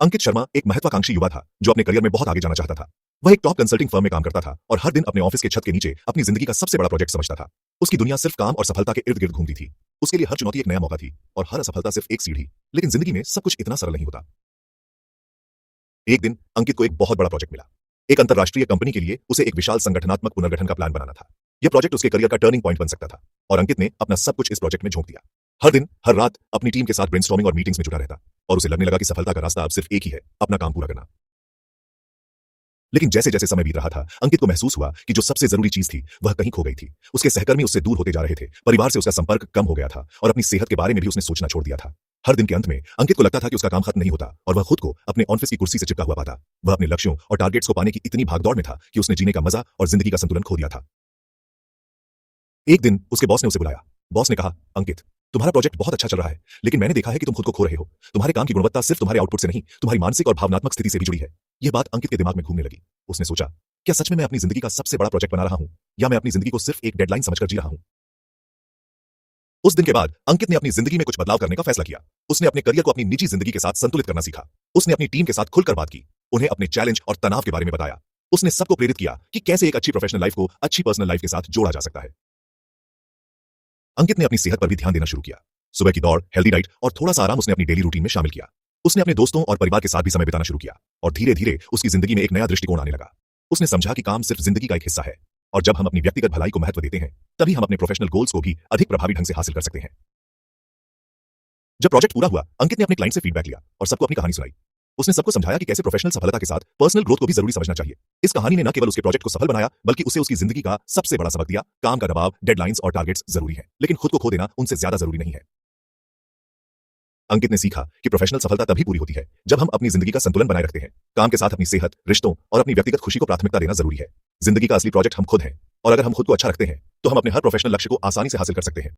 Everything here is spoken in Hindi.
अंकित शर्मा एक महत्वाकांक्षी युवा था जो अपने करियर में बहुत आगे जाना चाहता था। वह एक टॉप कंसल्टिंग फर्म में काम करता था और हर दिन अपने ऑफिस के छत के नीचे अपनी जिंदगी का सबसे बड़ा प्रोजेक्ट समझता था। उसकी दुनिया सिर्फ काम और सफलता के इर्द गिर्द घूमती थी। उसके लिए हर चुनौती एक नया मौका थी और हर असफलता सिर्फ एक सीढ़ी। लेकिन जिंदगी में सब कुछ इतना सरल नहीं होता। एक दिन अंकित को एक बहुत बड़ा प्रोजेक्ट मिला। एक अंतरराष्ट्रीय कंपनी के लिए उसे एक विशाल संगठनात्मक पुनर्गठन का प्लान बनाना था। यह प्रोजेक्ट उसके करियर का टर्निंग पॉइंट बन सकता था और अंकित ने अपना सब कुछ इस प्रोजेक्ट में झोंक दिया। हर दिन हर रात अपनी टीम के साथ ब्रेनस्टॉर्मिंग और मीटिंग्स में जुटा रहता और उसे लगने लगा कि सफलता का रास्ता अब सिर्फ एक ही है, अपना काम पूरा करना। लेकिन जैसे जैसे समय बीत रहा था, अंकित को महसूस हुआ कि जो सबसे जरूरी चीज थी वह कहीं खो गई थी। उसके सहकर्मी उससे दूर होते जा रहे थे, परिवार से उसका संपर्क कम हो गया था और अपनी सेहत के बारे में भी उसने सोचना छोड़ दिया था। हर दिन के अंत में अंकित को लगता था कि उसका काम खत्म नहीं होता और वह खुद को अपने ऑफिस की कुर्सी से चिपका हुआ पाता। वह अपने लक्ष्यों और टारगेट्स को पाने की इतनी भागदौड़ में था कि उसने जीने का मजा और जिंदगी का संतुलन खो दिया था। एक दिन उसके बॉस ने उसे बुलाया। बॉस ने कहा, अंकित, तुम्हारा प्रोजेक्ट बहुत अच्छा चल रहा है, लेकिन मैंने देखा है कि तुम खुद को खो रहे हो। तुम्हारे काम की गुणवत्ता सिर्फ तुम्हारे आउटपुट से नहीं, तुम्हारी मानसिक और भावनात्मक स्थिति से भी जुड़ी है। यह बात अंकित के दिमाग में घूमने लगी। उसने सोचा, क्या सच में मैं अपनी जिंदगी का सबसे बड़ा प्रोजेक्ट बना रहा हूं या मैं अपनी जिंदगी को सिर्फ एक डेडलाइन समझकर जी रहा हूं? उस दिन के बाद अंकित ने अपनी जिंदगी में कुछ बदलाव करने का फैसला किया। उसने अपने करियर को अपनी निजी जिंदगी के साथ संतुलित करना सीखा। उसने अपनी टीम के साथ खुलकर बात की, उन्हें अपने चैलेंज और तनाव के बारे में बताया। उसने सबको प्रेरित किया कि कैसे एक अच्छी प्रोफेशनल लाइफ को अच्छी पर्सनल लाइफ के साथ जोड़ा जा सकता है। अंकित ने अपनी सेहत पर भी ध्यान देना शुरू किया। सुबह की दौड़, हेल्दी डाइट और थोड़ा सा आराम उसने अपनी डेली रूटीन में शामिल किया। उसने अपने दोस्तों और परिवार के साथ भी समय बिताना शुरू किया और धीरे धीरे उसकी जिंदगी में एक नया दृष्टिकोण आने लगा। उसने समझा कि काम सिर्फ जिंदगी का एक हिस्सा है और जब हम अपनी व्यक्तिगत भलाई को महत्व देते हैं, तभी हम अपने प्रोफेशनल गोल्स को भी अधिक प्रभावी ढंग से हासिल कर सकते हैं। जब प्रोजेक्ट पूरा हुआ, अंकित ने अपने क्लाइंट से फीडबैक लिया और सबको अपनी कहानी सुनाई। उसने सबको समझाया कि कैसे प्रोफेशनल सफलता के साथ पर्सनल ग्रोथ को भी जरूरी समझना चाहिए। इस कहानी ने न केवल उसके प्रोजेक्ट को सफल बनाया, बल्कि उसे उसकी जिंदगी का सबसे बड़ा सबक दिया। काम का दबाव, डेडलाइंस और टारगेट्स जरूरी है, लेकिन खुद को खो देना उनसे ज्यादा जरूरी नहीं है। अंकित ने सीखा कि प्रोफेशनल सफलता तभी पूरी होती है जब हम अपनी जिंदगी का संतुलन बनाए रखते हैं। काम के साथ अपनी सेहत, रिश्तों और अपनी व्यक्तिगत खुशी को प्राथमिकता देना जरूरी है। जिंदगी का असली प्रोजेक्ट हम खुद हैं और अगर हम खुद को अच्छा रखते हैं तो हम अपने हर प्रोफेशनल लक्ष्य को आसानी से हासिल कर सकते हैं।